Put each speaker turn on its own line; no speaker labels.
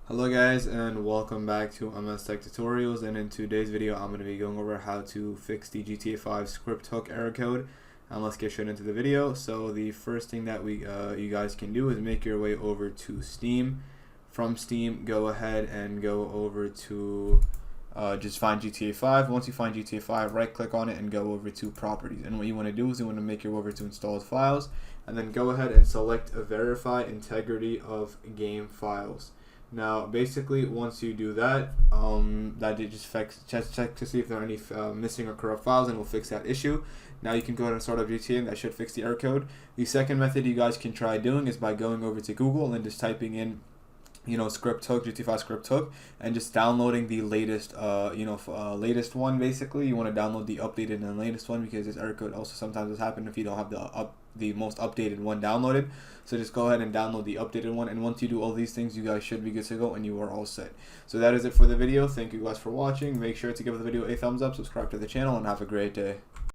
Hello guys, and welcome back to MS Tech Tutorials, and in today's video I'm going to be going over how to fix the GTA 5 script hook error code. And let's get straight into the video. So the first thing that you guys can do is make your way over to Steam. From Steam, go ahead and go over to just find GTA 5. Once you find GTA 5, right click on it and go over to properties. And what you want to do is you want to make your way over to installed files, and then go ahead and select verify integrity of game files. Now, basically, once you do that, that it just check to see if there are any missing or corrupt files, and we'll fix that issue. Now you can go ahead and start up GTA, and that should fix the error code. The second method you guys can try doing is by going over to Google and just typing in, script hook, GTA 5 script hook, and just downloading the latest, latest one. Basically, you want to download the updated and latest one, because this error code also sometimes does happen if you don't have the most updated one downloaded. So just go ahead and download the updated one, and once you do all these things, you guys should be good to go and you are all set. So that is it for the video. Thank you guys for watching. Make sure to give the video a thumbs up, subscribe to the channel, and have a great day.